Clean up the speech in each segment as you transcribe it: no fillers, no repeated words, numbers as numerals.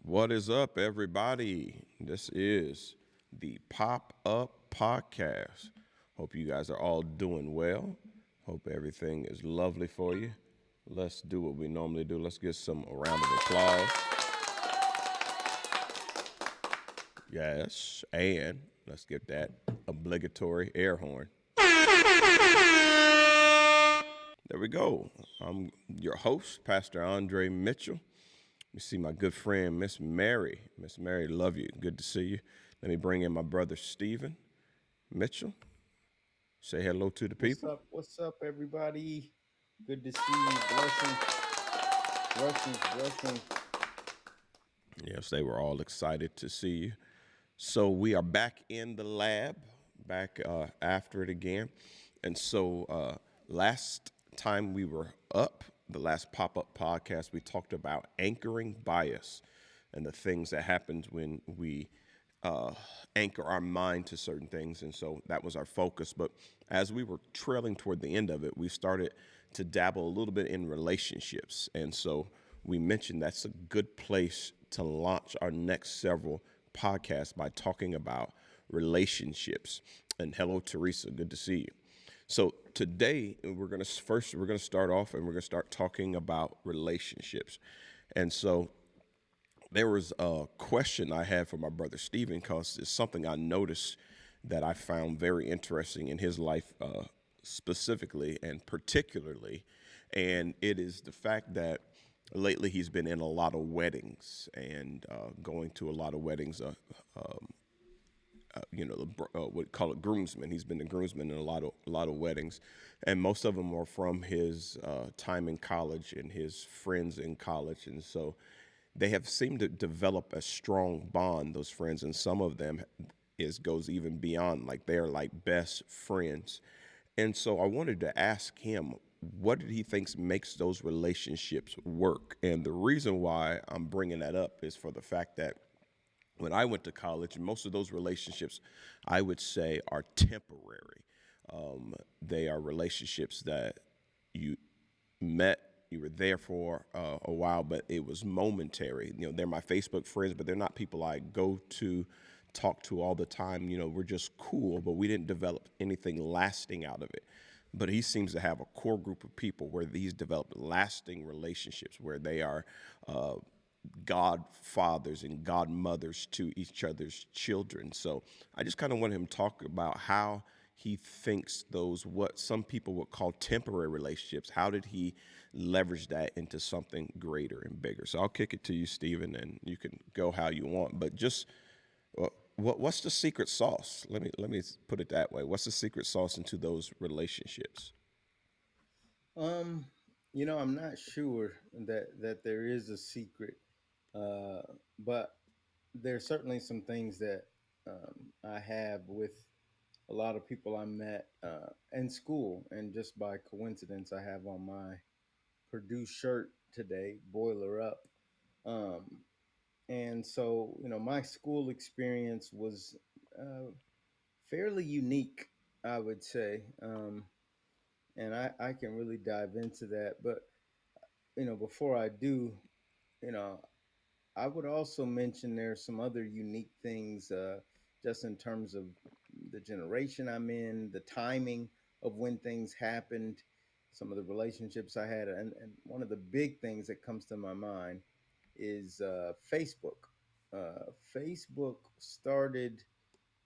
What is up, everybody? This is the Pop Up Podcast. Hope you guys are all doing well. Hope everything is lovely for you. Let's do what we normally do. Let's get some a round of applause. Yes, and let's get that obligatory air horn. There we go. I'm your host, Pastor Andre Mitchell. You see my good friend, Miss Mary. Miss Mary, love you. Good to see you. Let me bring in my brother, Stephen Mitchell. Say hello to the What's people. up? What's up, everybody? Good to see you. Blessings, blessings, blessings. Yes, they were all excited to see you. So we are back in the lab, back after it again. And so last time we were up, the last pop up podcast, we talked about anchoring bias and the things that happens when we uh, anchor our mind to certain things. And so that was our focus. But as we were trailing toward the end of it, we started to dabble a little bit in relationships. And so we mentioned that's a good place to launch our next several podcasts by talking about relationships. And hello, Teresa. Good to see you. So today we're gonna start off and we're gonna start talking about relationships. And so there was a question I had for my brother Stephen because it's something I noticed that I found very interesting in his life, specifically and particularly, and it is the fact that lately he's been in a lot of weddings and going to a lot of weddings. What call it groomsmen. He's been a groomsman in a lot of weddings, and most of them are from his time in college and his friends in college, and so they have seemed to develop a strong bond. Those friends, and some of them is goes even beyond, like they're like best friends. And so I wanted to ask him, what did he thinks makes those relationships work? And the reason why I'm bringing that up is for the fact that when I went to college, most of those relationships, I would say, are temporary. They are relationships that you met, you were there for a while, but it was momentary. You know, they're my Facebook friends, but they're not people I go to talk to all the time. You know, we're just cool, but we didn't develop anything lasting out of it. But he seems to have a core group of people where these develop lasting relationships, where they are uh, godfathers and godmothers to each other's children. So I just kind of want him to talk about how he thinks those, what some people would call temporary relationships, how did he leverage that into something greater and bigger? So I'll kick it to you, Stephen, and you can go how you want. But just what's the secret sauce? Let me put it that way. What's the secret sauce into those relationships? Um, I'm not sure that there is a secret, uh, but there's certainly some things that I have with a lot of people I met in school, and just by coincidence, I have on my Purdue shirt today, "Boiler Up." Um, and so, my school experience was uh, fairly unique, I would say. And I can really dive into that. But, before I do, you know, I would also mention there's some other unique things just in terms of the generation I'm in, the timing of when things happened, some of the relationships I had. And one of the big things that comes to my mind is Facebook. Facebook started,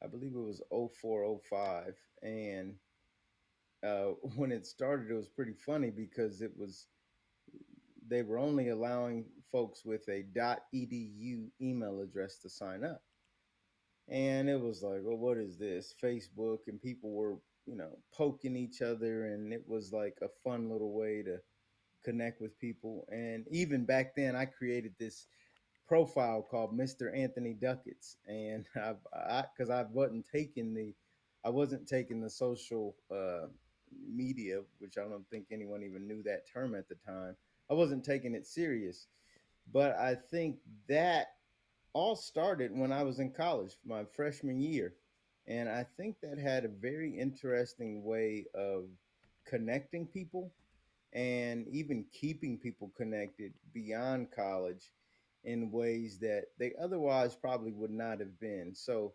I believe it was 0405, and when it started, it was pretty funny because they were only allowing folks with a .edu email address to sign up, and it was like, well, what is this Facebook? And people were, poking each other, and it was like a fun little way to connect with people. And even back then, I created this profile called Mr. Anthony Duckett's, and because I wasn't taking the social media, which I don't think anyone even knew that term at the time. I wasn't taking it serious, but I think that all started when I was in college, my freshman year, and I think that had a very interesting way of connecting people and even keeping people connected beyond college. in ways that they otherwise probably would not have been. So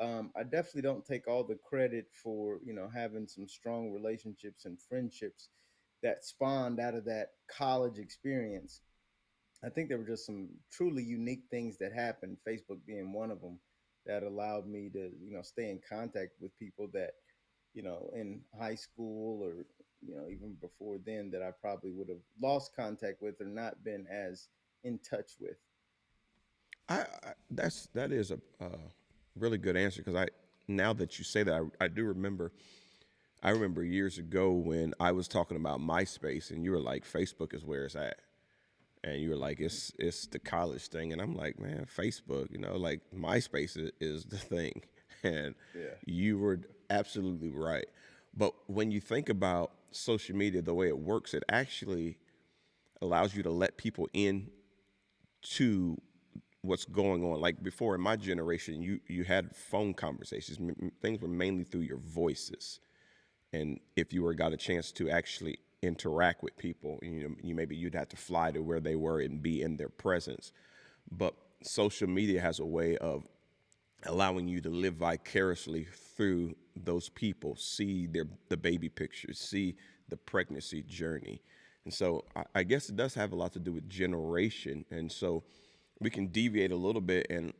I definitely don't take all the credit for having some strong relationships and friendships that spawned out of that college experience. I think there were just some truly unique things that happened, Facebook being one of them, that allowed me to stay in contact with people that in high school or even before then that I probably would have lost contact with or not been as in touch with. That is a really good answer because I now that you say that I do remember. I remember years ago when I was talking about MySpace and you were like, Facebook is where it's at. And you were like, it's the college thing. And I'm like, man, Facebook, like MySpace is the thing. And Yeah. you were absolutely right. But when you think about social media, the way it works, it actually allows you to let people in to what's going on. Like before in my generation, you had phone conversations. Things were mainly through your voices. And if you were got a chance to actually interact with people, you maybe you'd have to fly to where they were and be in their presence. But social media has a way of allowing you to live vicariously through those people, see the baby pictures, see the pregnancy journey. And so I guess it does have a lot to do with generation. And so we can deviate a little bit and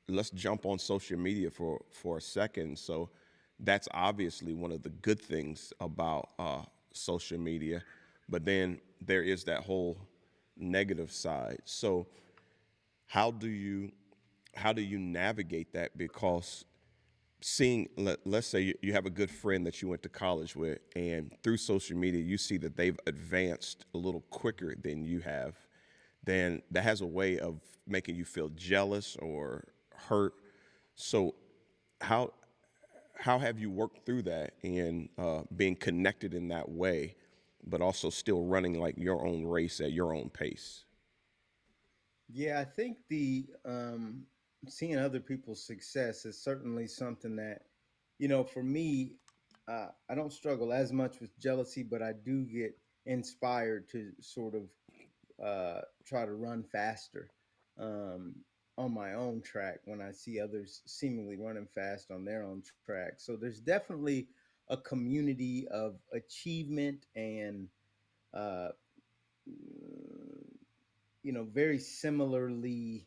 let's jump on social media for a second. So that's obviously one of the good things about social media, but then there is that whole negative side. So how do you how do you navigate that? Because let's say you have a good friend that you went to college with, and through social media you see that they've advanced a little quicker than you have, then that has a way of making you feel jealous or hurt. So how how have you worked through that and being connected in that way, but also still running like your own race at your own pace? Yeah, I think the seeing other people's success is certainly something that, for me, I don't struggle as much with jealousy, but I do get inspired to sort of try to run faster um, on my own track when I see others seemingly running fast on their own track. So there's definitely a community of achievement and uh, very similarly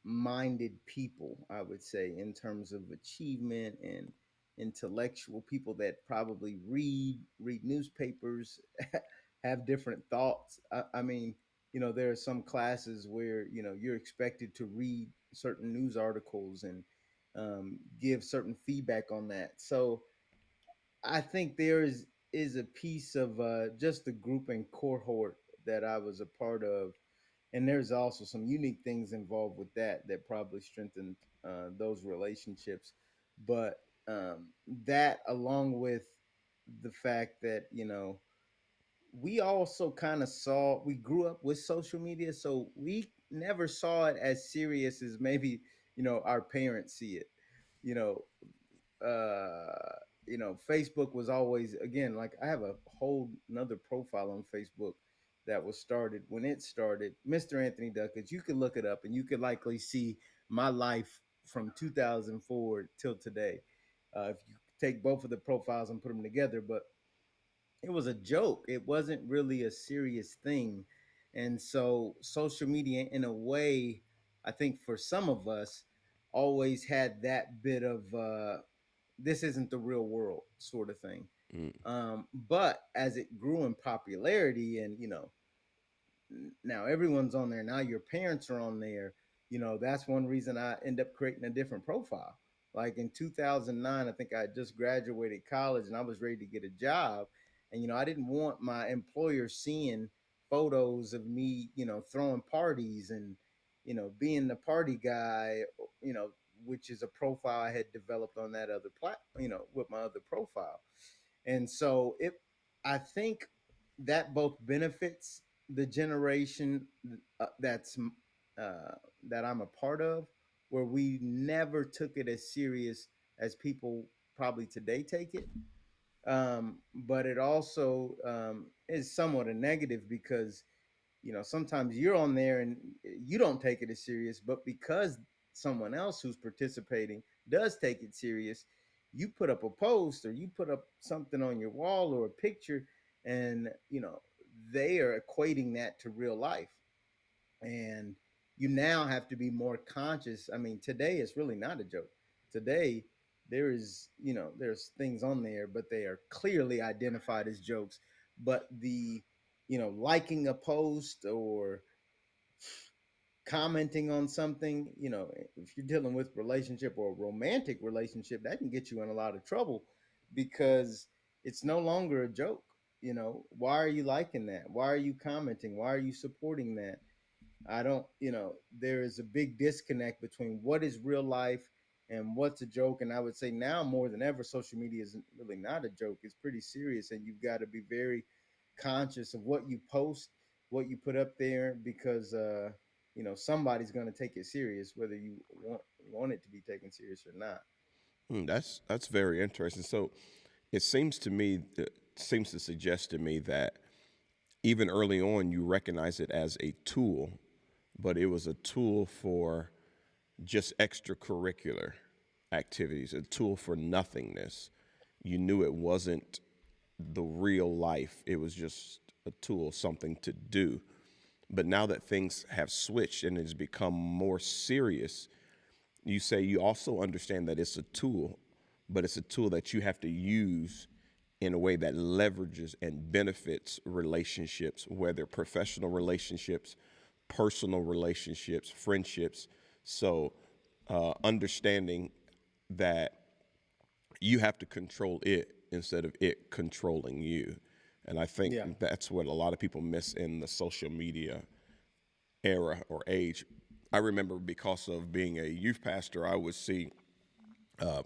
minded people, I would say, in terms of achievement and intellectual people that probably read newspapers, have different thoughts. I mean, there are some classes where you're expected to read certain news articles and give certain feedback on that. So I think there is a piece of just the group and cohort that I was a part of, and there's also some unique things involved with that probably strengthened those relationships. But that, along with the fact that we also kind of we grew up with social media, so we never saw it as serious as maybe our parents see it. You know, Facebook was always, again, like I have a whole another profile on Facebook that was started when it started, Mr. Anthony Duckett. You could look it up and you could likely see my life from 2004 till today. If you take both of the profiles and put them together, but it was a joke. It wasn't really a serious thing. And so social media, in a way, I think for some of us, always had that bit of this isn't the real world sort of thing. But as it grew in popularity, and now everyone's on there. Now your parents are on there. That's one reason I end up creating a different profile. Like in 2009, I think I had just graduated college and I was ready to get a job. And, I didn't want my employer seeing photos of me, throwing parties and, being the party guy, you know, which is a profile I had developed on that other with my other profile. And so I think that both benefits the generation that's uh, that I'm a part of, where we never took it as serious as people probably today take it. But it also is somewhat a negative because sometimes you're on there and you don't take it as serious, but because someone else who's participating does take it serious, you put up a post or you put up something on your wall or a picture, and they are equating that to real life. And you now have to be more conscious. I mean, today is really not a joke. Today there's things on there, but they are clearly identified as jokes. But liking a post or commenting on something, if you're dealing with relationship or a romantic relationship, that can get you in a lot of trouble, because it's no longer a joke. Why are you liking that? Why are you commenting? Why are you supporting that? I don't, there is a big disconnect between what is real life and what's a joke. And I would say now more than ever, social media is really not a joke. It's pretty serious, and you've got to be very conscious of what you post, what you put up there, because somebody's going to take it serious, whether you want it to be taken serious or not. That's very interesting. So it seems to me, it seems to suggest to me that even early on you recognize it as a tool, but it was a tool for just extracurricular activities, a tool for nothingness. You knew it wasn't the real life, it was just a tool, something to do. But now that things have switched and it's become more serious, you say you also understand that it's a tool, but it's a tool that you have to use in a way that leverages and benefits relationships, whether professional relationships, personal relationships, friendships. So, understanding that you have to control it instead of it controlling you. And I think Yeah. that's what a lot of people miss in the social media era or age. I remember because of being a youth pastor, I would see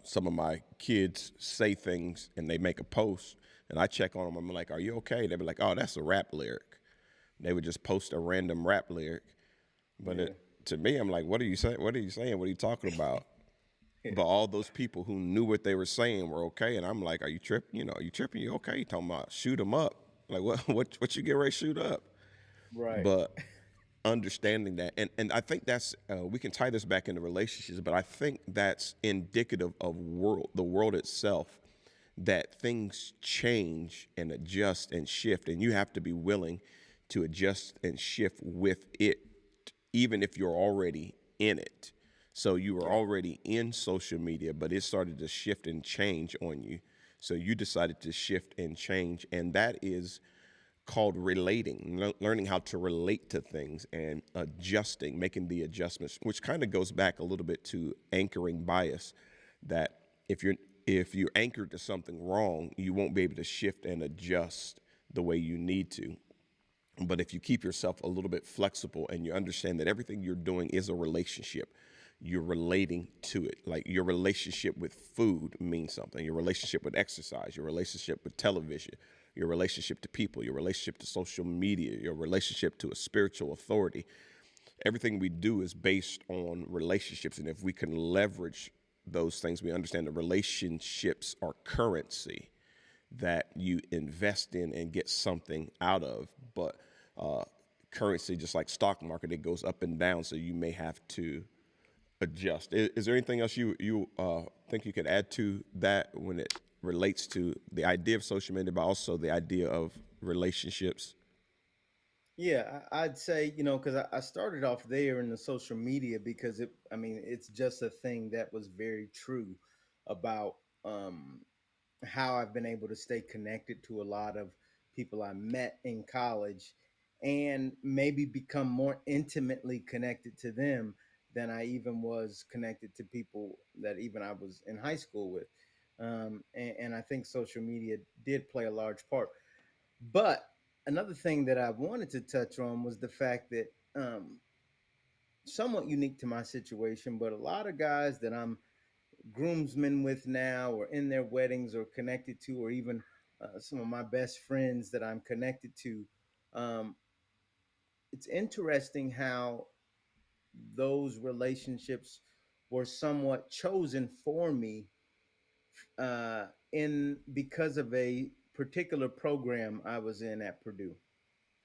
some of my kids say things and they make a post, and I check on them. I'm like, "Are you okay?" They'd be like, "Oh, that's a rap lyric." They would just post a random rap lyric, but Yeah. to me, I'm like, "What are you saying? What are you saying? What are you talking about?" But all those people who knew what they were saying were okay, and I'm like, "Are you tripping? Are you tripping? You okay?" You talking about shoot them up? Like what? What you get ready to shoot up? Right. But understanding that, and I think that's we can tie this back into relationships, but I think that's indicative of the world itself, that things change and adjust and shift, and you have to be willing to adjust and shift with it, even if you're already in it. So you were Yeah. already in social media, but it started to shift and change on you. So you decided to shift and change, and that is called relating, learning how to relate to things and adjusting, making the adjustments, which kind of goes back a little bit to anchoring bias. That if you're if you're anchored to something wrong, you won't be able to shift and adjust the way you need to. But if you keep yourself a little bit flexible and you understand that everything you're doing is a relationship, you're relating to it. Like your relationship with food means something, your relationship with exercise, your relationship with television, your relationship to people, your relationship to social media, your relationship to a spiritual authority. Everything we do is based on relationships. And if we can leverage those things, we understand that relationships are currency that you invest in and get something out of. But uh, currency, just like stock market, it goes up and down. So you may have to adjust. Is there anything else you think you could add to that when it relates to the idea of social media, but also the idea of relationships? Yeah, I'd say, because I started off there in the social media because I mean, it's just a thing that was very true about um, how I've been able to stay connected to a lot of people I met in college, and maybe become more intimately connected to them than I even was connected to people that even I was in high school with. And I think social media did play a large part. But another thing that I wanted to touch on was the fact that, somewhat unique to my situation, but a lot of guys that I'm groomsmen with now, or in their weddings, or connected to, or even some of my best friends that I'm connected to, um, it's interesting how those relationships were somewhat chosen for me, in because of a particular program I was in at Purdue.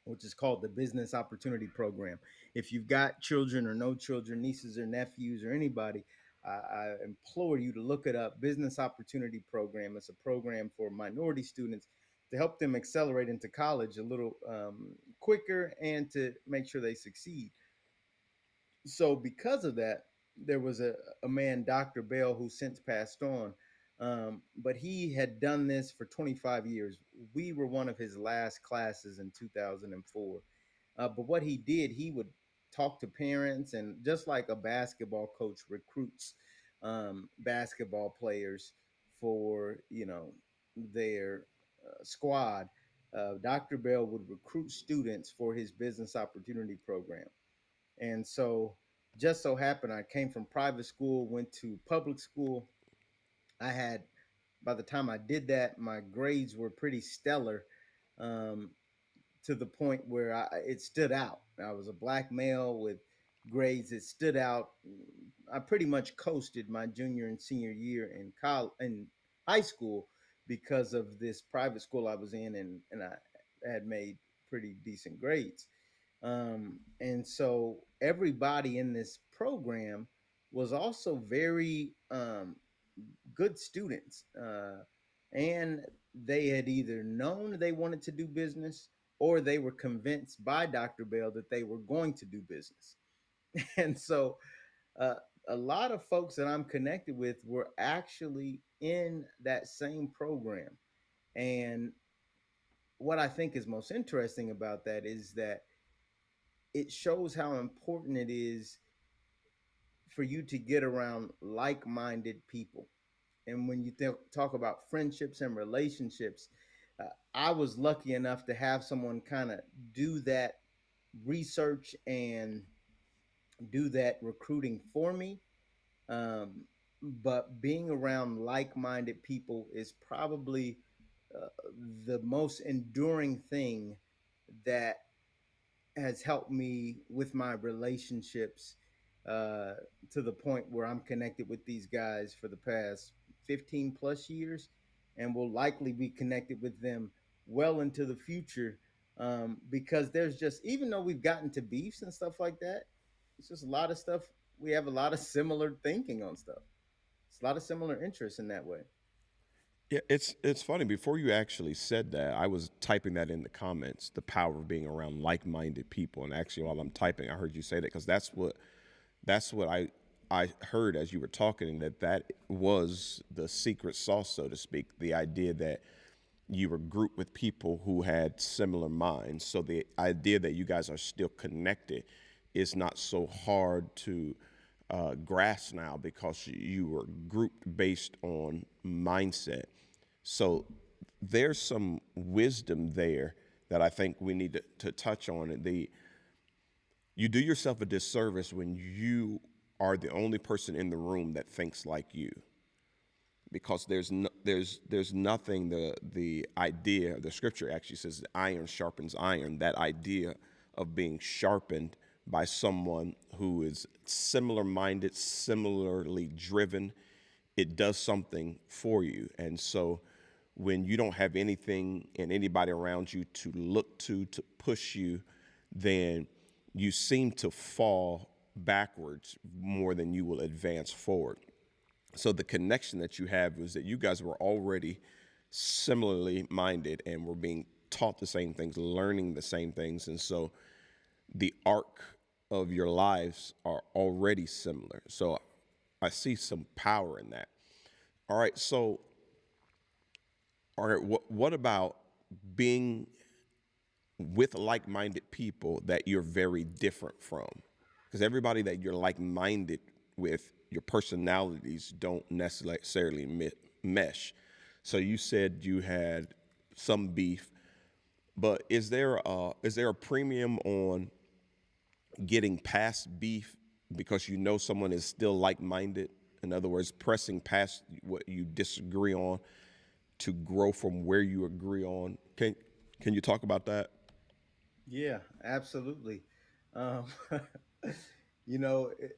which is called the Business Opportunity Program. If you've got children or no children, nieces or nephews or anybody, I implore you to look it up. Business Opportunity Program. It's a program for minority students to help them accelerate into college a little quicker and to make sure they succeed. So because of that, there was a man, Dr. Bell, who since passed on. But he had done this for 25 years. We were one of his last classes in 2004. But what he did, he would talk to parents, and just like a basketball coach recruits basketball players for their squad, Dr. Bell would recruit students for his business opportunity program. And so just so happened I came from private school, went to public school. I had By the time I did that, my grades were pretty stellar, um, to the point where it stood out. I was a black male with grades that stood out. I pretty much coasted my junior and senior year in high school because of this private school I was in, and I had made pretty decent grades. And so everybody in this program was also very good students. And they had either known they wanted to do business or they were convinced by Dr. Bell that they were going to do business. And so uh, a lot of folks that I'm connected with were actually in that same program. And what I think is most interesting about that is that it shows how important it is for you to get around like-minded people. And when you talk about friendships and relationships, I was lucky enough to have someone kind of do that research and do that recruiting for me. Um, but being around like-minded people is probably uh, the most enduring thing that has helped me with my relationships, uh, to the point where I'm connected with these guys for the past 15 plus years and will likely be connected with them well into the future, because there's just, even though we've gotten to beefs and stuff like that, it's just a lot of stuff. We have a lot of similar thinking on stuff. It's a lot of similar interests in that way. Yeah, it's funny. Before you actually said that, I was typing that in the comments. The power of being around like-minded people, and actually, while I'm typing, I heard you say that because that's what I heard as you were talking. That was the secret sauce, so to speak. The idea that you were grouped with people who had similar minds. So the idea that you guys are still connected is not so hard to grasp now because you were grouped based on mindset. So there's some wisdom there that I think we need to touch on. You do yourself a disservice when you are the only person in the room that thinks like you, because there's nothing. The idea, the scripture actually says iron sharpens iron. That idea of being sharpened by someone who is similar minded, similarly driven, it does something for you. And so when you don't have anything and anybody around you to look to push you, then you seem to fall backwards more than you will advance forward. So the connection that you have was that you guys were already similarly minded and were being taught the same things, learning the same things. And so the arc of your lives are already similar. So I see some power in that. All right. So, all right, what about being with like minded people that you're very different from? Because everybody that you're like minded with, your personalities don't necessarily mesh. So you said you had some beef, but is there a premium on getting past beef because you know someone is still like minded? In other words, pressing past what you disagree on to grow from where you agree on. Can you talk about that? Yeah, absolutely. Um,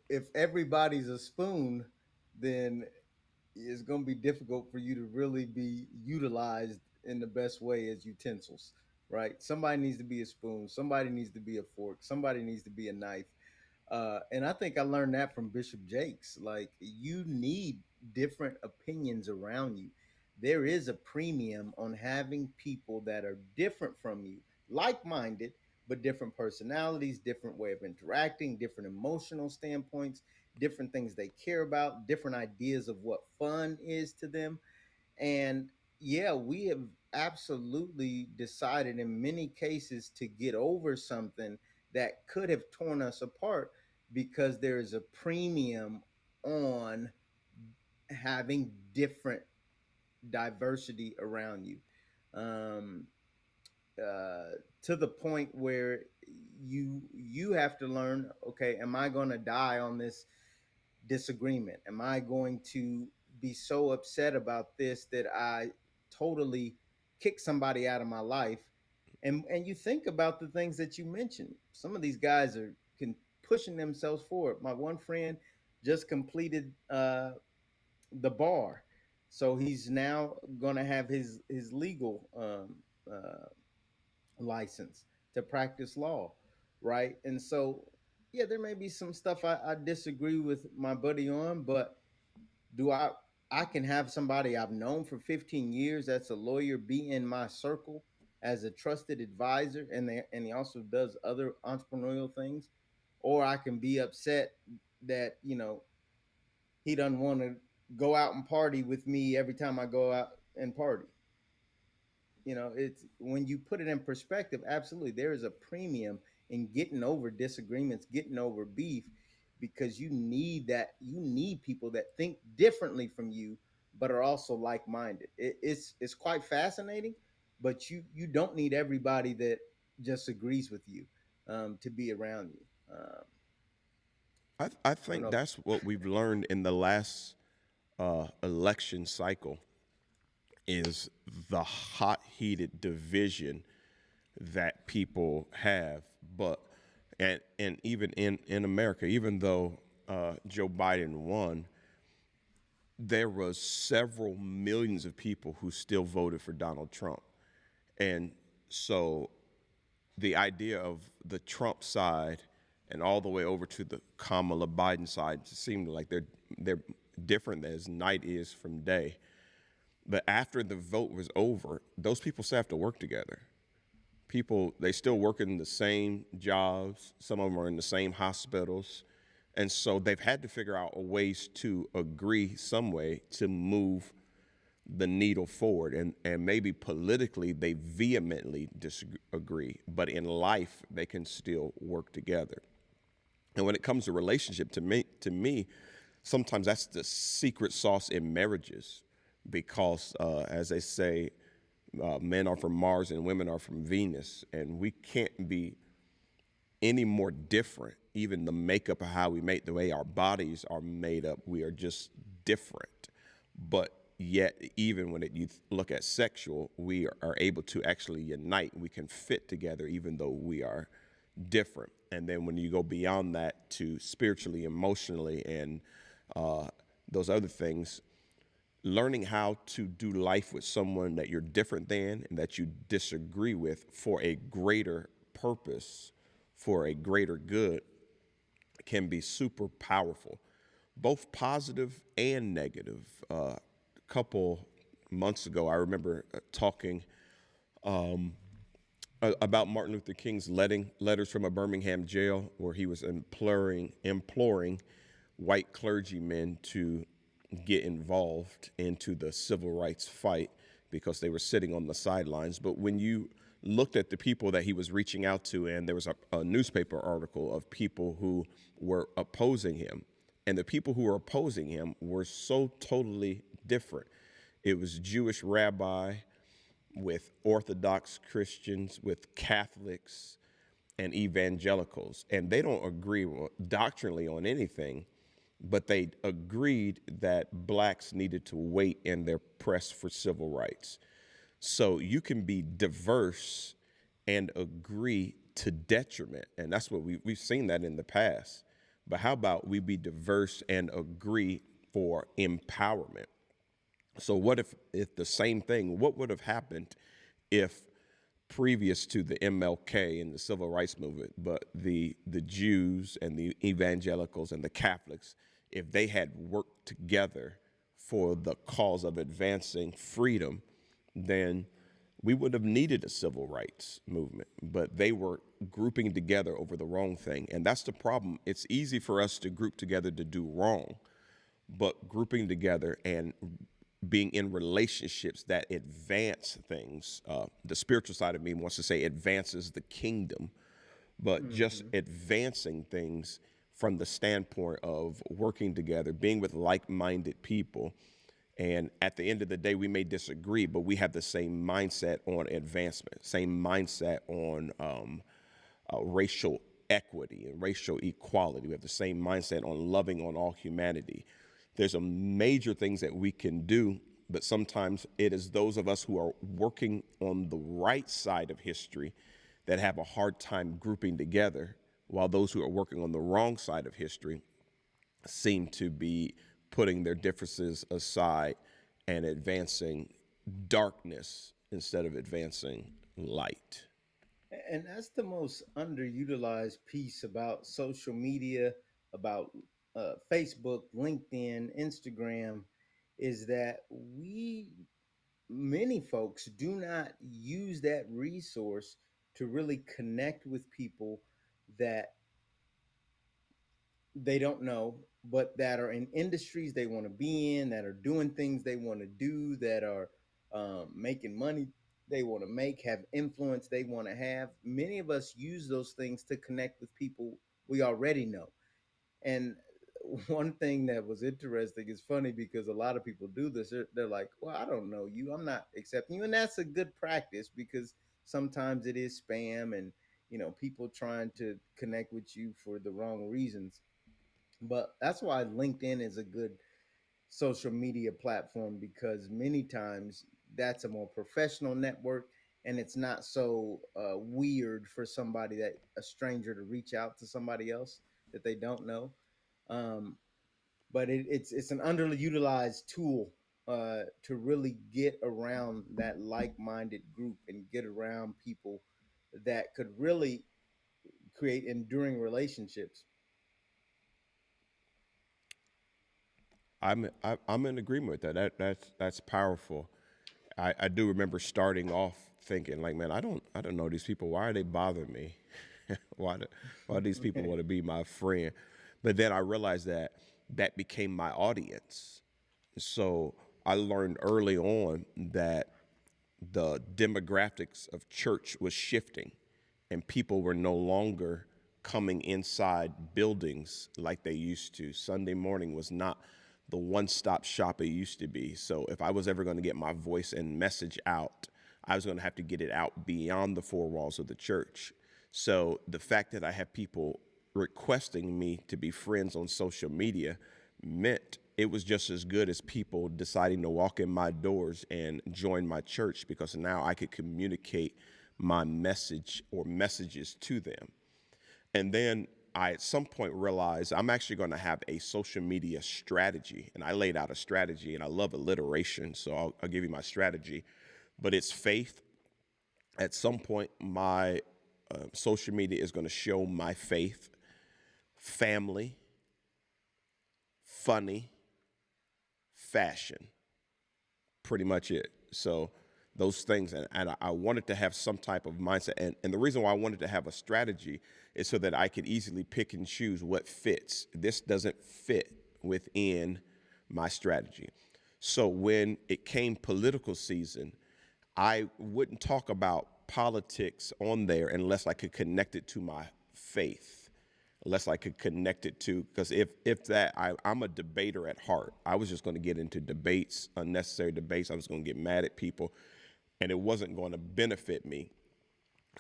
if everybody's a spoon, then it's going to be difficult for you to really be utilized in the best way as utensils. right? Somebody needs to be a spoon, somebody needs to be a fork, somebody needs to be a knife. And I think I learned that from Bishop Jakes. Like, you need different opinions around you. There is a premium on having people that are different from you, like-minded, but different personalities, different way of interacting, different emotional standpoints, different things they care about, different ideas of what fun is to them. And yeah, we have absolutely decided in many cases to get over something that could have torn us apart because there is a premium on having different diversity around you. Um, to the point where you have to learn, okay, am I going to die on this disagreement? Am I going to be so upset about this that I totally kick somebody out of my life? And you think about the things that you mentioned. Some of these guys are pushing themselves forward. My one friend just completed the bar, so he's now going to have his legal license to practice law, right? And so, yeah, there may be some stuff I disagree with my buddy on, but do I can have somebody I've known for 15 years that's a lawyer be in my circle as a trusted advisor, and he also does other entrepreneurial things, or I can be upset that he doesn't want to go out and party with me every time I go out and party. It's when you put it in perspective, absolutely there is a premium in getting over disagreements, getting over beef, because you need people that think differently from you but are also like-minded. It's quite fascinating, but you don't need everybody that just agrees with you to be around you. I I don't think know. that's what we've learned in the last election cycle is the hot heated division that people have. But and even in America, even though Joe Biden won, there was several millions of people who still voted for Donald Trump. And so the idea of the Trump side and all the way over to the Kamala Biden side seemed like they're different as night is from day. But after the vote was over, those people still have to work together. People, they still work in the same jobs. Some of them are in the same hospitals. And so they've had to figure out ways to agree some way to move the needle forward. And maybe politically they vehemently disagree, but in life they can still work together. And when it comes to relationship, to me, sometimes that's the secret sauce in marriages, because as they say, men are from Mars and women are from Venus, and we can't be any more different. Even the makeup of how we make, the way our bodies are made up, we are just different. But yet, even when you look at sexual, we are able to actually unite. We can fit together, even though we are different. And then when you go beyond that to spiritually, emotionally, and uh, those other things, learning how to do life with someone that you're different than and that you disagree with for a greater purpose, for a greater good, can be super powerful, both positive and negative. A couple months ago, I remember talking about Martin Luther King's letters from a Birmingham jail, where he was imploring white clergymen to get involved into the civil rights fight because they were sitting on the sidelines. But when you looked at the people that he was reaching out to, and there was a newspaper article of people who were opposing him, and the people who were opposing him were so totally different. It was Jewish rabbi with Orthodox Christians, with Catholics and evangelicals, and they don't agree doctrinally on anything, but they agreed that blacks needed to wait in their press for civil rights. So you can be diverse and agree to detriment, and that's what we've seen that in the past. But how about we be diverse and agree for empowerment? So what if the same thing? What would have happened if previous to the MLK and the civil rights movement, but the Jews and the evangelicals and the Catholics, if they had worked together for the cause of advancing freedom, then we would have needed a civil rights movement. But they were grouping together over the wrong thing. And that's the problem. It's easy for us to group together to do wrong, but grouping together and being in relationships that advance things. The spiritual side of me wants to say advances the kingdom, but just Hmm. advancing things from the standpoint of working together, being with like minded people. And at the end of the day, we may disagree, but we have the same mindset on advancement, same mindset on racial equity and racial equality. We have the same mindset on loving on all humanity. There's a major things that we can do, but sometimes it is those of us who are working on the right side of history that have a hard time grouping together, while those who are working on the wrong side of history seem to be putting their differences aside and advancing darkness instead of advancing light. And that's the most underutilized piece about social media, about Facebook, LinkedIn, Instagram, is that many folks do not use that resource to really connect with people that they don't know, but that are in industries they want to be in, that are doing things they want to do, that are making money they want to make, have influence they want to have. Many of us use those things to connect with people we already know. And one thing that was interesting is funny because a lot of people do this. They're like, well, I don't know you. I'm not accepting you. And that's a good practice because sometimes it is spam and, people trying to connect with you for the wrong reasons. But that's why LinkedIn is a good social media platform because many times that's a more professional network and it's not so weird for somebody that a stranger to reach out to somebody else that they don't know. Um, but it's an underutilized tool to really get around that like-minded group and get around people that could really create enduring relationships. I'm in agreement with that. That's powerful. I do remember starting off thinking like, man, I don't know these people. Why are they bothering me? why do, why do these people want to be my friend? But then I realized that that became my audience. So I learned early on that the demographics of church was shifting and people were no longer coming inside buildings like they used to. Sunday morning was not the one-stop shop it used to be. So if I was ever going to get my voice and message out, I was going to have to get it out beyond the four walls of the church. So the fact that I have people requesting me to be friends on social media meant it was just as good as people deciding to walk in my doors and join my church because now I could communicate my message or messages to them. And then I at some point realized I'm actually going to have a social media strategy. And I laid out a strategy, and I love alliteration, so I'll give you my strategy. But it's faith. At some point, my social media is going to show my faith, family, funny, fashion. Pretty much it. So those things, and I wanted to have some type of mindset. And the reason why I wanted to have a strategy is so that I could easily pick and choose what fits. This doesn't fit within my strategy. So when it came political season, I wouldn't talk about politics on there unless I could connect it to my faith, unless I could connect it to, because if that, I'm a debater at heart. I was just going to get into debates, unnecessary debates. I was going to get mad at people, and it wasn't going to benefit me.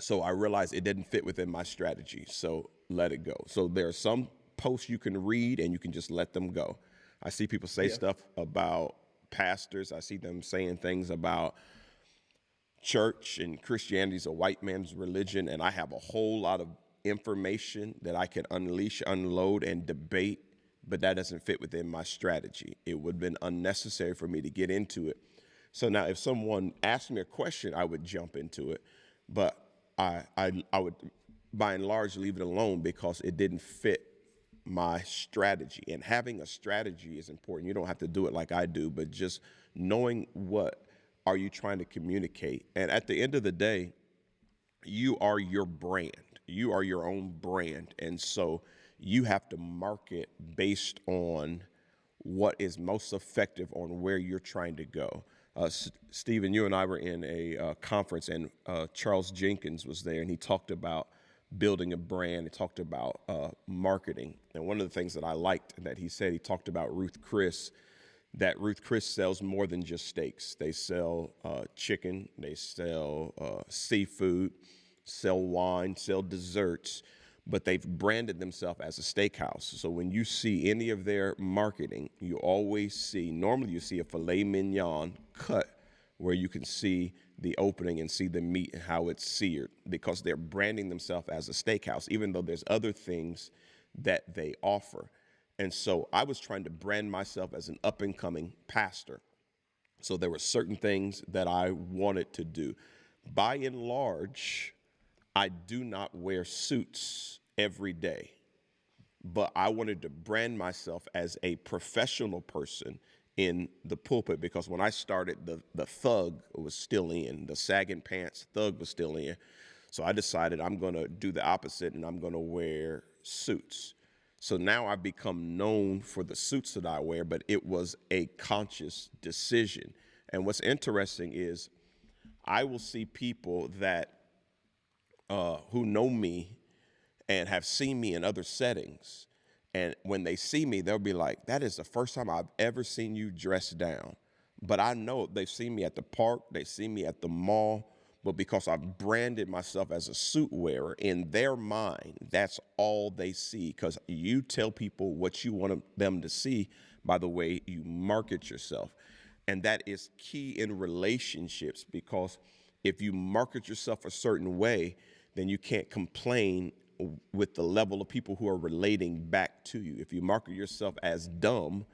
So I realized it didn't fit within my strategy. So let it go. So there are some posts you can read and you can just let them go. I see people say Yeah. stuff about pastors. I see them saying things about church and Christianity is a white man's religion, and I have a whole lot of information that I can unleash, unload, and debate, but that doesn't fit within my strategy. It would have been unnecessary for me to get into it. So now, if someone asked me a question, I would jump into it. but I would by and large leave it alone because it didn't fit my strategy. And having a strategy is important. You don't have to do it like I do, but just knowing what are you trying to communicate. And at the end of the day, you are your brand. You are your own brand. And so you have to market based on what is most effective on where you're trying to go. Stephen, you and I were in a conference, and Charles Jenkins was there, and he talked about building a brand. He talked about marketing. And one of the things that I liked that he said, he talked about Ruth Chris, that Ruth Chris sells more than just steaks. They sell chicken, they sell seafood, sell wine, sell desserts, but they've branded themselves as a steakhouse. So when you see any of their marketing, you always see, normally you see a filet mignon cut where you can see the opening and see the meat and how it's seared because they're branding themselves as a steakhouse, even though there's other things that they offer. And so I was trying to brand myself as an up and coming pastor. So there were certain things that I wanted to do. By and large, I do not wear suits every day, but I wanted to brand myself as a professional person in the pulpit because when I started, the thug was still in, the sagging pants thug was still in. So I decided I'm going to do the opposite and I'm going to wear suits. So now I've become known for the suits that I wear, but it was a conscious decision. And what's interesting is I will see people that who know me and have seen me in other settings. And when they see me, they'll be like, that is the first time I've ever seen you dressed down. But I know they've seen me at the park, they see me at the mall, but because I've branded myself as a suit wearer, in their mind, that's all they see. Because you tell people what you want them to see by the way you market yourself. And that is key in relationships because if you market yourself a certain way, then you can't complain with the level of people who are relating back to you. If you market yourself as dumb,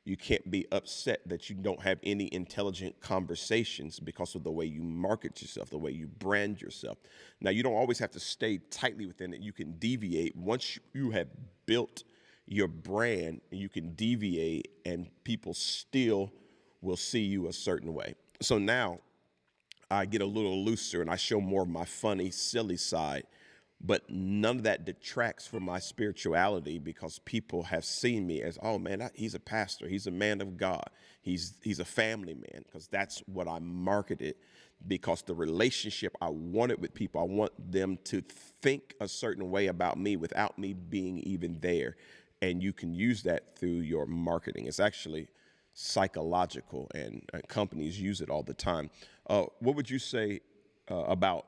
you can't be upset that you don't have any intelligent conversations because of the way you market yourself, the way you brand yourself. Now, you don't always have to stay tightly within it. You can deviate. Once you have built your brand, you can deviate and people still will see you a certain way. So now I get a little looser and I show more of my funny, silly side. But none of that detracts from my spirituality because people have seen me as, oh man, he's a pastor, he's a man of God, he's a family man, because that's what I marketed. Because the relationship I wanted with people, I want them to think a certain way about me without me being even there. And you can use that through your marketing. It's actually psychological, and companies use it all the time. What would you say about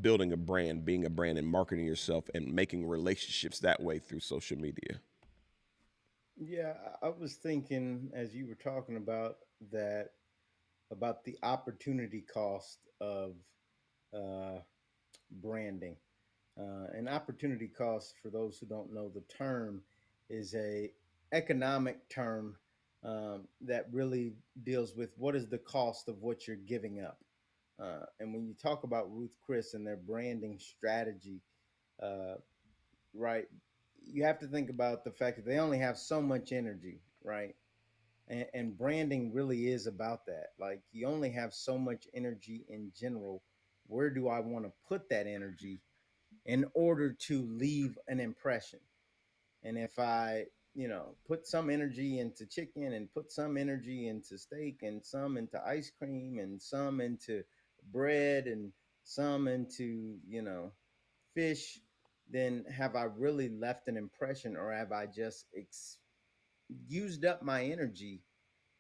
building a brand, being a brand, and marketing yourself and making relationships that way through social media? Yeah, I was thinking as you were talking about that, about the opportunity cost of uh, branding. An opportunity cost, for those who don't know the term, is a economic term that really deals with what is the cost of what you're giving up. And when you talk about Ruth Chris and their branding strategy, uh, right, you have to think about the fact that they only have so much energy, right? And branding really is about that. Like, you only have so much energy in general. Where do I want to put that energy in order to leave an impression? And if I, put some energy into chicken and put some energy into steak and some into ice cream and some into bread and some into, fish, then have I really left an impression, or have I just used up my energy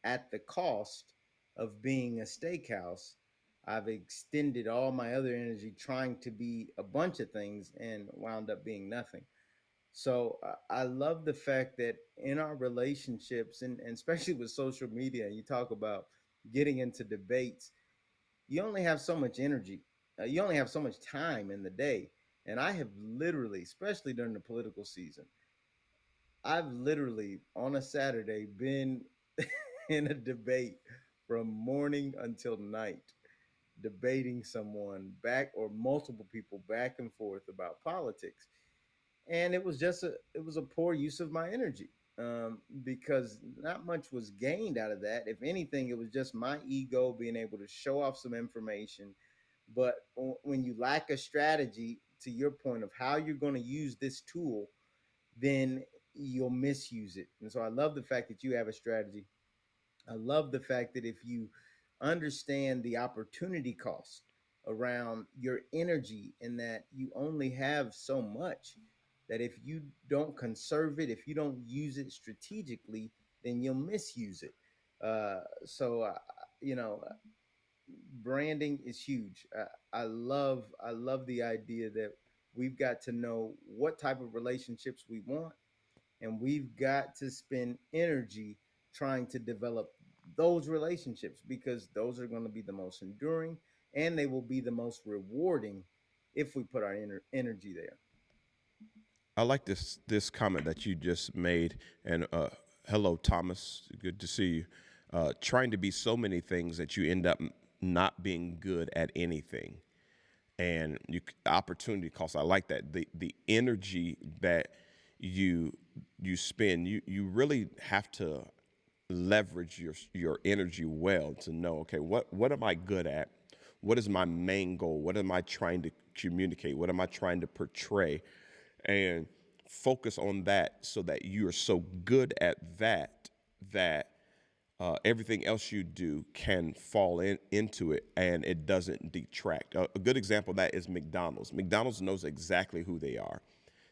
at the cost of being a steakhouse? I've extended all my other energy trying to be a bunch of things and wound up being nothing. So I love the fact that in our relationships, and especially with social media, you talk about getting into debates, you only have so much energy. You only have so much time in the day. And I have literally, especially during the political season, I've literally on a Saturday been in a debate from morning until night debating someone back, or multiple people back and forth about politics, and it was a poor use of my energy, because not much was gained out of that. If anything, it was just my ego being able to show off some information. But when you lack a strategy, to your point of how you're going to use this tool, then you'll misuse it. And so I love the fact that you have a strategy. I love the fact that if you understand the opportunity cost around your energy, and that you only have so much, that if you don't conserve it, if you don't use it strategically, then you'll misuse it. So, you know, branding is huge. I love the idea that we've got to know what type of relationships we want, and we've got to spend energy trying to develop those relationships, because those are going to be the most enduring, and they will be the most rewarding if we put our energy there. I like this comment that you just made, and hello, Thomas. Good to see you. Trying to be so many things that you end up not being good at anything, and you opportunity cost. I like that the energy that you you spend. You really have to leverage your energy well to know, okay, what am I good at? What is my main goal? What am I trying to communicate? What am I trying to portray? And focus on that so that you are so good at that that everything else you do can fall into it and it doesn't detract. A good example of that is McDonald's. McDonald's knows exactly who they are.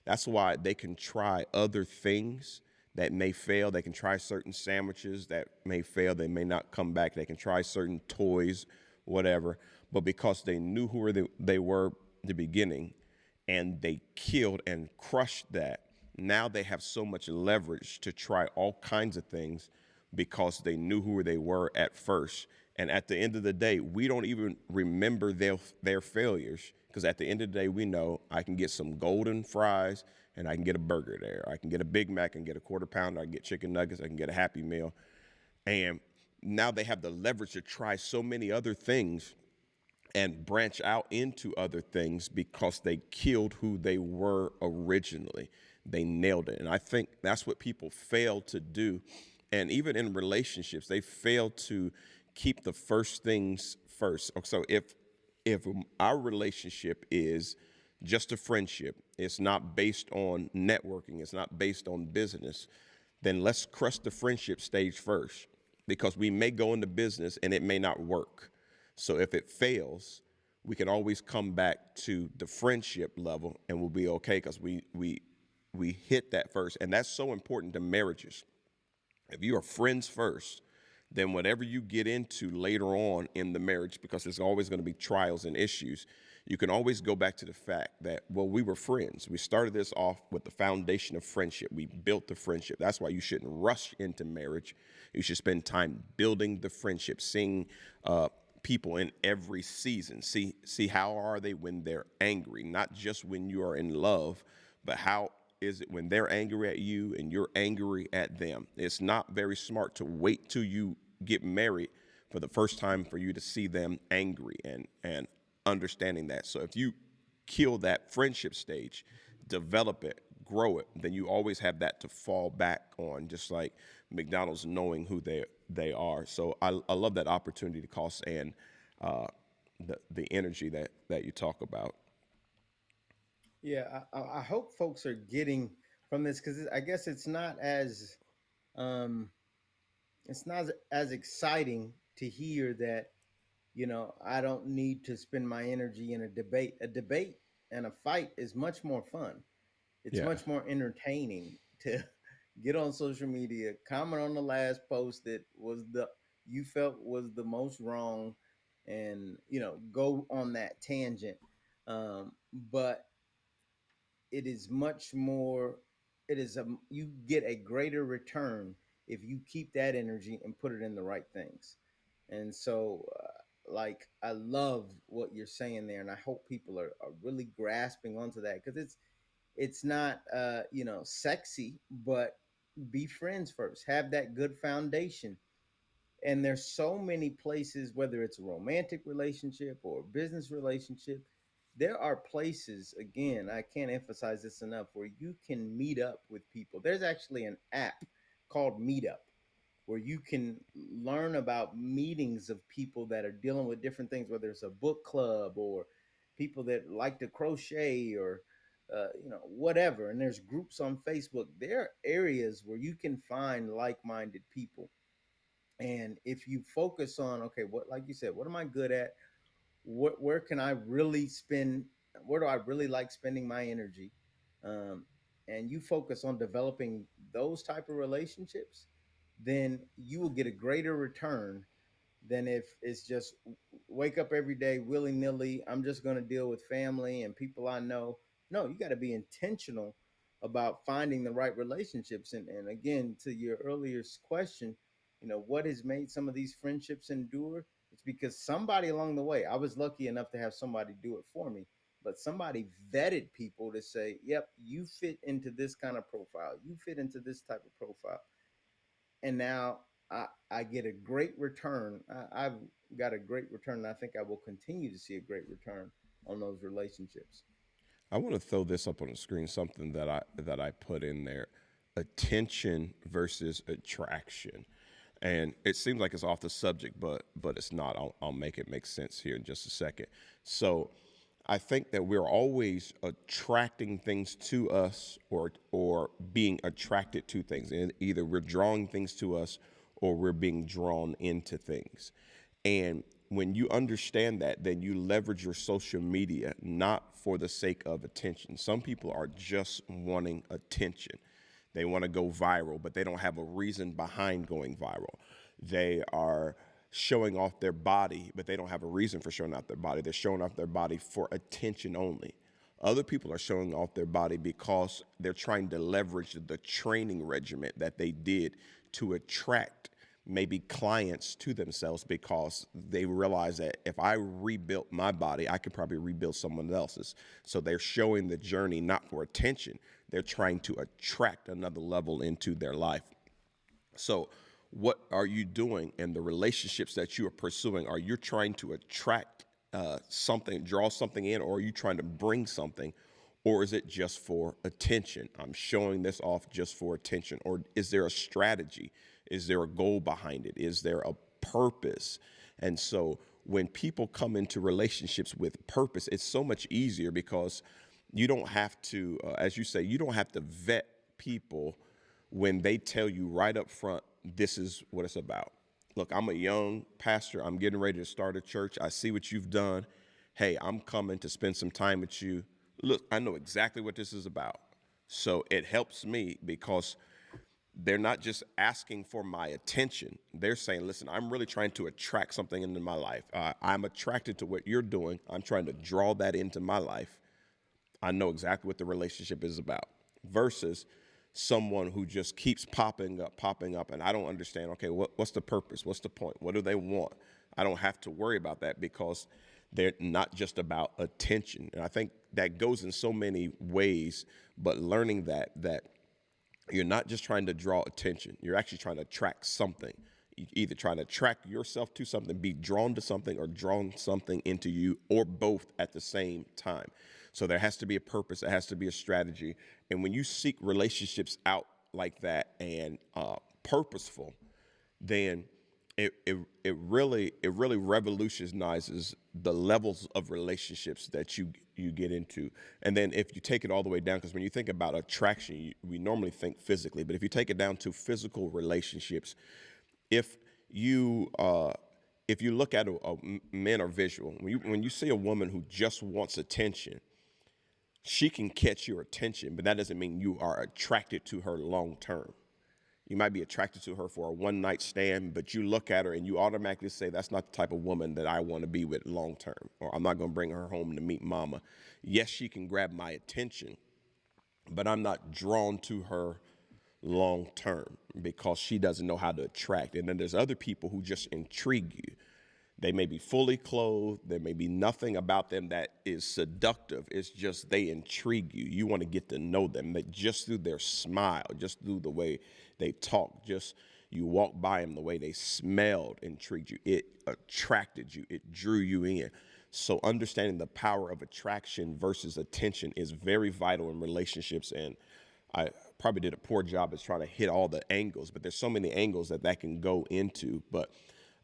That's why they can try other things that may fail. They can try certain sandwiches that may fail. They may not come back. They can try certain toys, whatever. But because they knew who they were at the beginning, and they killed and crushed that, now they have so much leverage to try all kinds of things because they knew who they were at first. And at the end of the day, we don't even remember their failures, because at the end of the day, we know I can get some golden fries and I can get a burger there. I can get a Big Mac and get a quarter pounder. I can get chicken nuggets. I can get a Happy Meal. And now they have the leverage to try so many other things and branch out into other things because they killed who they were originally. They nailed it. And I think that's what people fail to do. And even in relationships, they fail to keep the first things first. So if our relationship is just a friendship, it's not based on networking, it's not based on business, then let's crush the friendship stage first, because we may go into business and it may not work. So if it fails, we can always come back to the friendship level and we'll be okay, because we hit that first. And that's so important to marriages. If you are friends first, then whatever you get into later on in the marriage, because there's always going to be trials and issues, you can always go back to the fact that, well, we were friends. We started this off with the foundation of friendship. We built the friendship. That's why you shouldn't rush into marriage. You should spend time building the friendship, seeing people in every season. See how are they when they're angry, not just when you are in love, but how is it when they're angry at you and you're angry at them. It's not very smart to wait till you get married for the first time for you to see them angry and understanding that. So if you kill that friendship stage, develop it, grow it, then you always have that to fall back on, just like McDonald's knowing who they are. So I love that opportunity cost and the energy that you talk about. Yeah, I hope folks are getting from this, because I guess um, it's not as exciting to hear that, I don't need to spend my energy in a debate. A debate and a fight is much more fun. It's Yeah. much more entertaining to get on social media, comment on the last post that was the you felt was the most wrong, and go on that tangent. But it is much more. It is you get a greater return if you keep that energy and put it in the right things. And so, like, I love what you're saying there, and I hope people are really grasping onto that, because it's not sexy, but be friends first. Have that good foundation, And there's so many places, whether it's a romantic relationship or a business relationship, there are places, again, I can't emphasize this enough, where you can meet up with people. There's actually an app called Meetup where you can learn about meetings of people that are dealing with different things, whether it's a book club or people that like to crochet or whatever. And there's groups on Facebook. There are areas where you can find like-minded people. And if you focus on, okay, what, like you said, what am I good at? Where can I really spend? Where do I really like spending my energy? Um, and you focus on developing those type of relationships, then you will get a greater return than if it's just wake up every day willy nilly. I'm just going to deal with family and people I know. No, you got to be intentional about finding the right relationships. And again, to your earlier question, what has made some of these friendships endure? It's because somebody along the way, I was lucky enough to have somebody do it for me, but somebody vetted people to say, yep, you fit into this kind of profile, you fit into this type of profile. And now I get a great return. I've got a great return, and I think I will continue to see a great return on those relationships. I want to throw this up on the screen, something that I put in there: attention versus attraction. And it seems like it's off the subject, but it's not. I'll make it make sense here in just a second. So I think that we're always attracting things to us, or being attracted to things. And either we're drawing things to us or we're being drawn into things. And when you understand that, then you leverage your social media not for the sake of attention. Some people are just wanting attention. They want to go viral, but they don't have a reason behind going viral. They are showing off their body, but they don't have a reason for showing off their body. They're showing off their body for attention only. Other people are showing off their body because they're trying to leverage the training regimen that they did to attract maybe clients to themselves, because they realize that if I rebuilt my body, I could probably rebuild someone else's. So they're showing the journey not for attention. They're trying to attract another level into their life. So, what are you doing in the relationships that you are pursuing? Are you trying to attract something, draw something in, or are you trying to bring something? Or is it just for attention? I'm showing this off just for attention. Or is there a strategy? Is there a goal behind it? Is there a purpose? And so when people come into relationships with purpose, it's so much easier, because you don't have to, as you say, you don't have to vet people when they tell you right up front, this is what it's about. Look, I'm a young pastor. I'm getting ready to start a church. I see what you've done. Hey, I'm coming to spend some time with you. Look, I know exactly what this is about. So it helps me, because they're not just asking for my attention. They're saying, listen, I'm really trying to attract something into my life. I'm attracted to what you're doing. I'm trying to draw that into my life. I know exactly what the relationship is about, versus someone who just keeps popping up, and I don't understand. Okay, what's the purpose? What's the point? What do they want? I don't have to worry about that, because they're not just about attention. And I think that goes in so many ways, but learning that you're not just trying to draw attention. You're actually trying to attract something. You either trying to attract yourself to something, be drawn to something, or drawn something into you, or both at the same time. So there has to be a purpose. There has to be a strategy. And when you seek relationships out like that, and purposeful, then it really revolutionizes the levels of relationships that you get into. And then if you take it all the way down, because when you think about attraction, we normally think physically, but if you take it down to physical relationships, if you if you look at men are visual. When you see a woman who just wants attention, she can catch your attention, but that doesn't mean you are attracted to her long term. You might be attracted to her for a one night stand, but you look at her and you automatically say, that's not the type of woman that I want to be with long term, or I'm not going to bring her home to meet mama. Yes, she can grab my attention, but I'm not drawn to her long term, because she doesn't know how to attract. And then there's other people who just intrigue you. They may be fully clothed. There may be nothing about them that is seductive. It's just they intrigue you. You want to get to know them, just through their smile, just through the way they talk, just You walked by them, the way they smelled intrigued you. It attracted you. It drew you in. So understanding the power of attraction versus attention is very vital in relationships. And I probably did a poor job at trying to hit all the angles, but there's so many angles that can go into. But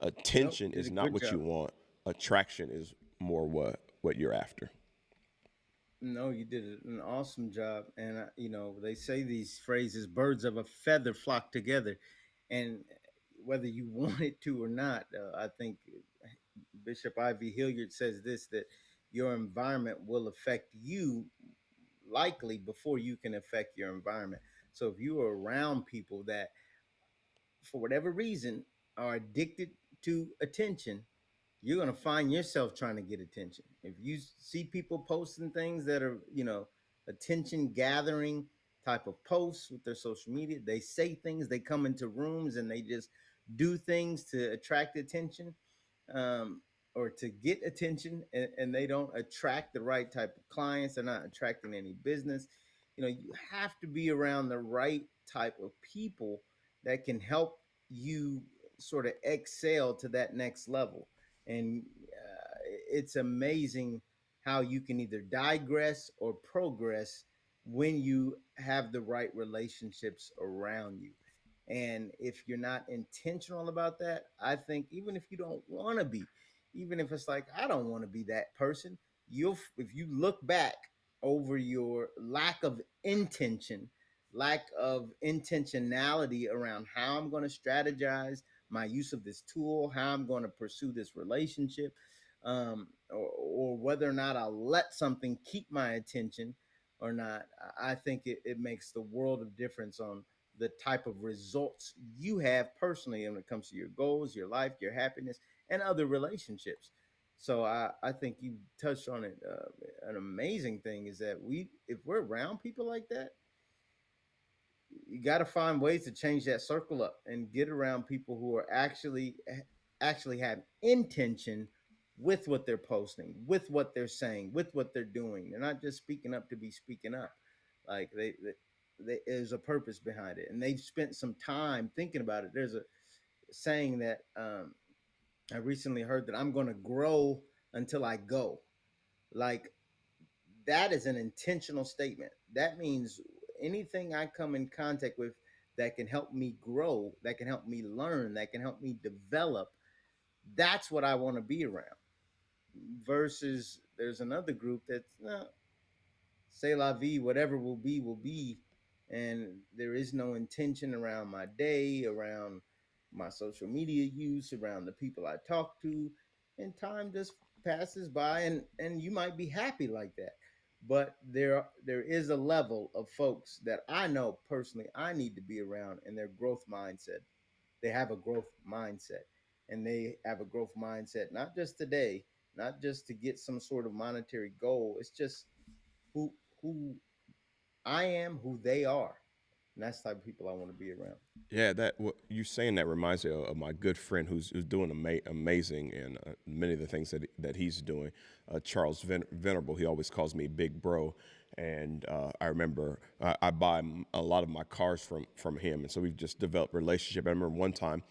Nope, attention did a is not good what you job. want. Attraction is more what you're after. No, you did an awesome job. And, they say these phrases, birds of a feather flock together. And whether you want it to or not, I think Bishop Ivy Hilliard says this, that your environment will affect you likely before you can affect your environment. So if you are around people that, for whatever reason, are addicted to attention, you're going to find yourself trying to get attention. If you see people posting things that are, attention gathering type of posts with their social media, they say things, they come into rooms and they just do things to attract attention, um, or to get attention, and they don't attract the right type of clients. They're not attracting any business. You have to be around the right type of people that can help you sort of excel to that next level. And it's amazing how you can either digress or progress when you have the right relationships around you. And if you're not intentional about that, I think even if you don't want to be, even if it's like, I don't want to be that person, if you look back over your lack of intention, lack of intentionality around how I'm going to strategize my use of this tool, how I'm going to pursue this relationship, or whether or not I'll let something keep my attention or not, I think it makes the world of difference on the type of results you have personally when it comes to your goals, your life, your happiness, and other relationships. So I think you touched on it. An amazing thing is that if we're around people like that, you got to find ways to change that circle up and get around people who are actually have intention with what they're posting, with what they're saying, with what they're doing. They're not just speaking up to be speaking up. Like there's a purpose behind it, and they've spent some time thinking about it. There's a saying that I recently heard, that I'm going to grow until I go. Like, that is an intentional statement. That means anything I come in contact with that can help me grow, that can help me learn, that can help me develop, that's what I want to be around. Versus there's another group that's, say la vie, whatever will be, and there is no intention around my day, around my social media use, around the people I talk to, and time just passes by, and you might be happy like that. But there is a level of folks that I know personally I need to be around, and their growth mindset. They have a growth mindset, and they have a growth mindset not just today, not just to get some sort of monetary goal. It's just who who I am, who they are, and that's the type of people I want to be around. Yeah, that what you saying that reminds me of my good friend who's doing amazing in many of the things that he's doing. Charles Venerable, he always calls me Big Bro, and I remember I buy a lot of my cars from him, and so we've just developed a relationship. I remember one time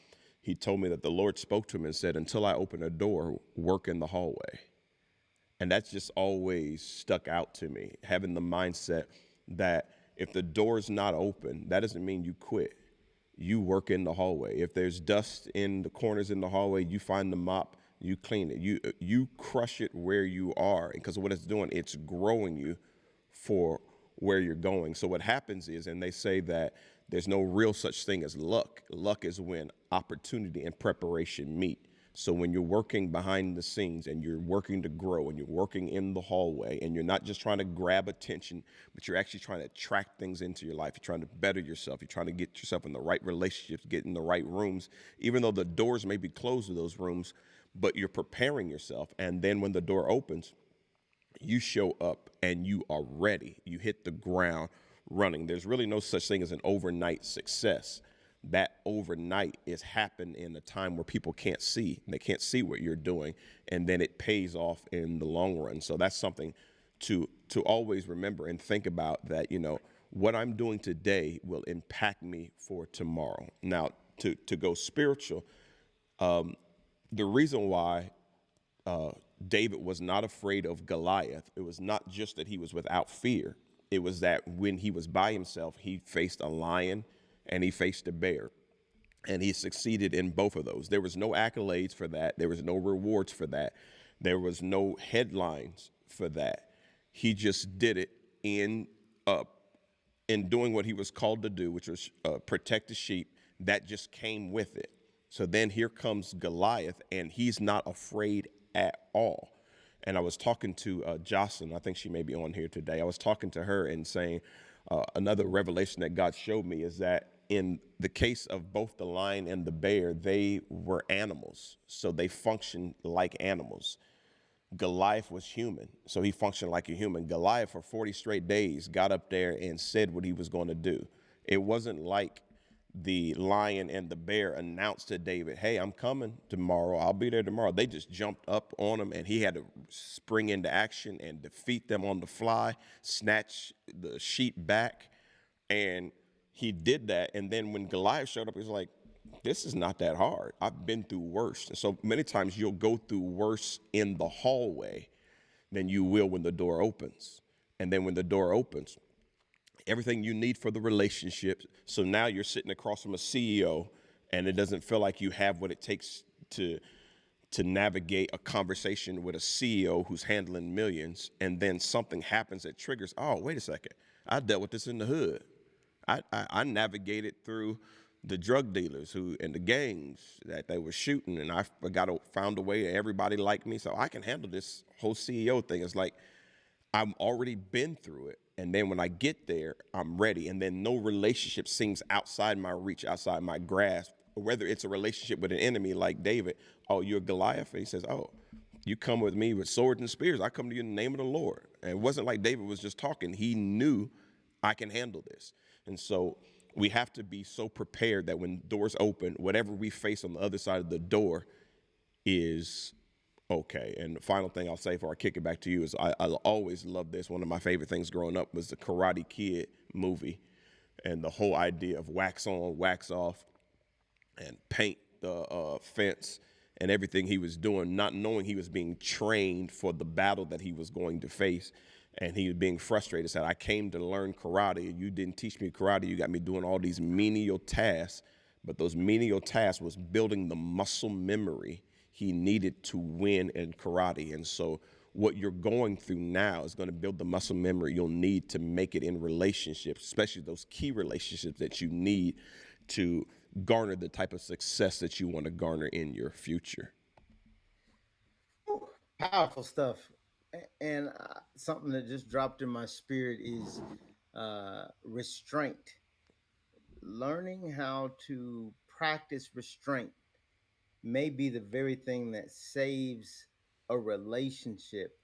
he told me that the Lord spoke to him and said, "Until I open a door, work in the hallway." And that's just always stuck out to me, having the mindset that if the door's not open, that doesn't mean you quit. You work in the hallway. If there's dust in the corners in the hallway, you find the mop, you clean it. You crush it where you are, because what it's doing, it's growing you for where you're going. So what happens is, and they say that there's no real such thing as luck. Luck is when opportunity and preparation meet. So when you're working behind the scenes and you're working to grow and you're working in the hallway and you're not just trying to grab attention, but you're actually trying to attract things into your life. You're trying to better yourself. You're trying to get yourself in the right relationships, get in the right rooms, even though the doors may be closed to those rooms, but you're preparing yourself. And then when the door opens, you show up and you are ready. You hit the ground running. There's really no such thing as an overnight success. That overnight is happened in a time where people can't see. They can't see what you're doing, and then it pays off in the long run. So that's something to always remember and think about, that what I'm doing today will impact me for tomorrow. Now, to go spiritual, the reason why David was not afraid of Goliath, it was not just that he was without fear. It was that when he was by himself, he faced a lion and he faced a bear. And he succeeded in both of those. There was no accolades for that. There was no rewards for that. There was no headlines for that. He just did it in uh, in doing what he was called to do, which was protect the sheep. That just came with it. So then here comes Goliath, and he's not afraid at all. And I was talking to Jocelyn, I think she may be on here today. I was talking to her and saying another revelation that God showed me is that in the case of both the lion and the bear, they were animals. So they functioned like animals. Goliath was human, so he functioned like a human. Goliath, for 40 straight days, got up there and said what he was going to do. It wasn't like the lion and the bear announced to David, hey, I'm coming tomorrow. I'll be there tomorrow. They just jumped up on him, and he had to spring into action and defeat them on the fly, snatch the sheep back. And he did that. And then when Goliath showed up, he was like, this is not that hard. I've been through worse. And so many times you'll go through worse in the hallway than you will when the door opens. And then when the door opens, everything you need for the relationship. So now you're sitting across from a CEO, and it doesn't feel like you have what it takes to navigate a conversation with a CEO who's handling millions. And then something happens that triggers, oh, wait a second. I dealt with this in the hood. I navigated through the drug dealers who and the gangs that they were shooting, and found a way. Everybody liked me, so I can handle this whole CEO thing. It's like I've already been through it, and then when I get there, I'm ready. And then no relationship seems outside my reach, outside my grasp. Whether it's a relationship with an enemy like David, oh, you're Goliath, and he says, oh, you come with me with swords and spears. I come to you in the name of the Lord. And it wasn't like David was just talking. He knew I can handle this. And so we have to be so prepared that when doors open, whatever we face on the other side of the door is okay. And the final thing I'll say before I kick it back to you is I always loved this. One of my favorite things growing up was the Karate Kid movie and the whole idea of wax on, wax off, and paint the fence and everything he was doing, not knowing he was being trained for the battle that he was going to face. And he was being frustrated, said, I came to learn karate. You didn't teach me karate. You got me doing all these menial tasks. But those menial tasks was building the muscle memory he needed to win in karate. And so what you're going through now is going to build the muscle memory you'll need to make it in relationships, especially those key relationships that you need to garner the type of success that you want to garner in your future. Whew, powerful stuff. And something that just dropped in my spirit is restraint. Learning how to practice restraint may be the very thing that saves a relationship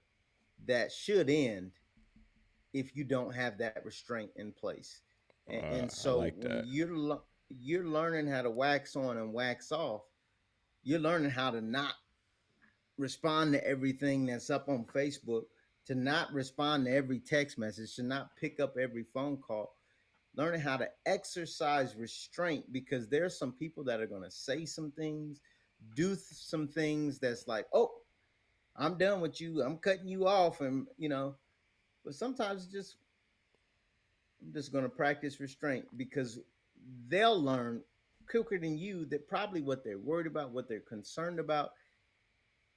that should end if you don't have that restraint in place. And I so like when that. you're learning how to wax on and wax off, you're learning how to not respond to everything that's up on Facebook, to not respond to every text message, to not pick up every phone call. Learning how to exercise restraint because there's some people that are going to say some things, do some things that's like, oh, I'm done with you. I'm cutting you off. And, but sometimes just, I'm just going to practice restraint because they'll learn quicker than you that probably what they're worried about, what they're concerned about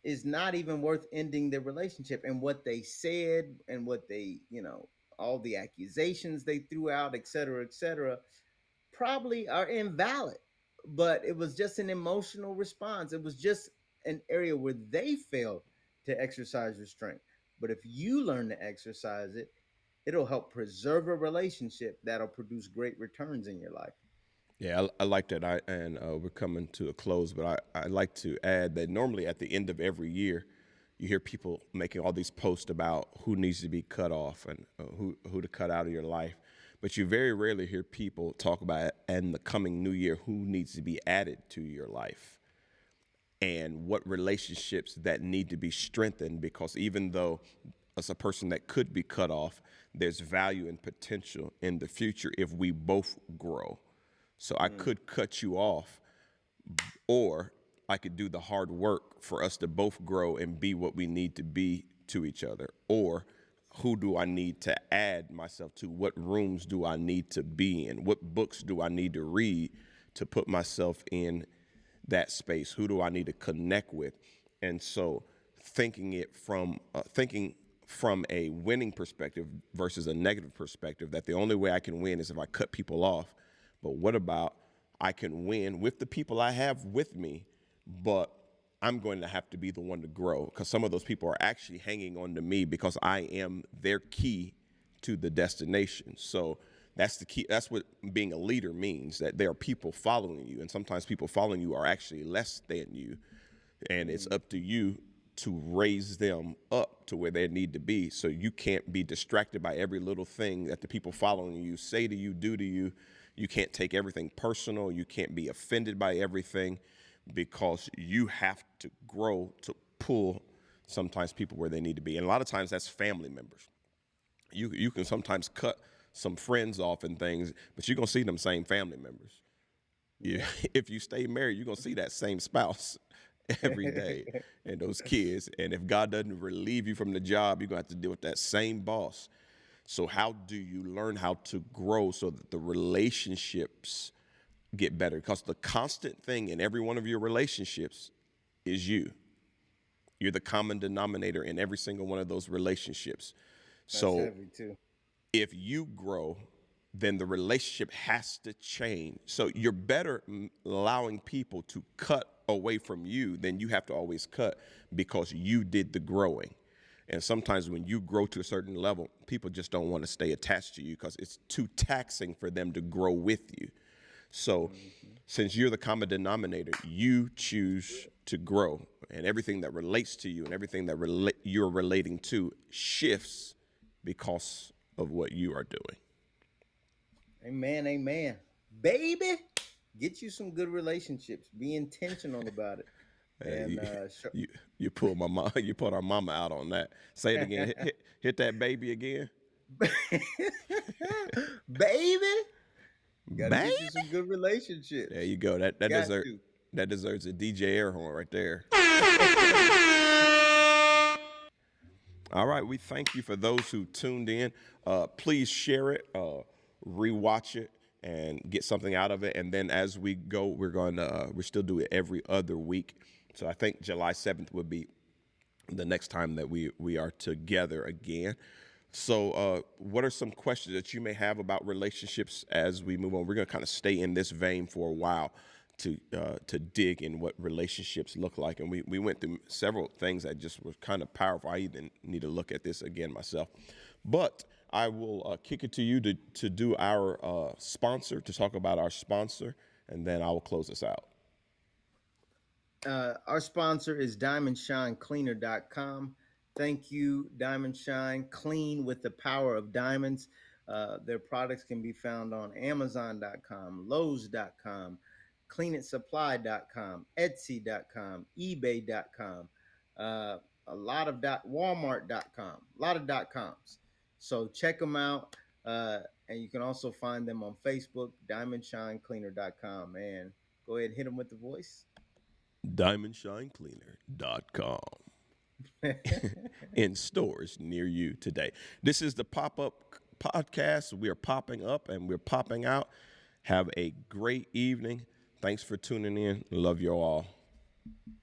is not even worth ending their relationship. And what they said and what they, all the accusations they threw out, et cetera, probably are invalid. But it was just an emotional response. It was just an area where they failed to exercise restraint. But if you learn to exercise it, it'll help preserve a relationship that'll produce great returns in your life. Yeah, I like that. We're coming to a close, but I like to add that normally at the end of every year, you hear people making all these posts about who needs to be cut off and who to cut out of your life, but you very rarely hear people talk about in the coming new year who needs to be added to your life and what relationships that need to be strengthened. Because even though as a person that could be cut off, there's value and potential in the future if we both grow. So I Mm. could cut you off, or I could do the hard work for us to both grow and be what we need to be to each other, or who do I need to add myself to? What rooms do I need to be in? What books do I need to read to put myself in that space? Who do I need to connect with? And so thinking from a winning perspective versus a negative perspective, that the only way I can win is if I cut people off. But what about I can win with the people I have with me, but I'm going to have to be the one to grow, because some of those people are actually hanging on to me because I am their key to the destination. So that's the key. That's what being a leader means, that there are people following you. And sometimes people following you are actually less than you. And it's Mm. up to you to raise them up to where they need to be. So you can't be distracted by every little thing that the people following you say to you, do to you. You can't take everything personal. You can't be offended by everything, because you have to grow to pull sometimes people where they need to be. And a lot of times that's family members. You can sometimes cut some friends off and things, but you're gonna see them same family members. Yeah. If you stay married, you're gonna see that same spouse every day and those kids. And if God doesn't relieve you from the job, you're gonna have to deal with that same boss. So how do you learn how to grow so that the relationships get better? Because the constant thing in every one of your relationships is you. You're the common denominator in every single one of those relationships. That's So heavy too. if you grow, then the relationship has to change. So you're better allowing people to cut away from you than you have to always cut, because you did the growing. And sometimes when you grow to a certain level, people just don't want to stay attached to you because it's too taxing for them to grow with you. So Hmm. since you're the common denominator, you choose to grow, and everything that relates to you and everything that you're relating to shifts because of what you are doing. Amen. Amen. Baby, get you some good relationships. Be intentional about it. And You, you you pull my mom, you put our mama out on that. Say it again. Hit that baby again, baby, got to baby. get you some good There relationships. you go. Got to. That deserves a DJ air horn right there. All right, we thank you for those who tuned in. Please share it, rewatch it, and get something out of it. And then as we go, we still do it every other week. So I think July 7th would be the next time that we are together again. So, what are some questions that you may have about relationships as we move on? We're going to kind of stay in this vein for a while to dig in what relationships look like, and we went through several things that just were kind of powerful. I even need to look at this again myself, but I will kick it to you to do our sponsor, to talk about our sponsor, and then I will close us out. Our sponsor is DiamondShineCleaner.com. Thank you, Diamond Shine. Clean with the power of diamonds. Their products can be found on Amazon.com, Lowe's.com, CleanItSupply.com, Etsy.com, eBay.com, a lot of Walmart.com, a lot of .coms. So check them out. And you can also find them on Facebook, DiamondShineCleaner.com. And go ahead and hit them with the voice. DiamondShineCleaner.com. In stores near you today. This is the pop up podcast. We are popping up and we're popping out. Have a great evening. Thanks for tuning in. Love you all.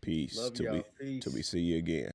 Peace. Love y'all. Till we Peace. see you again.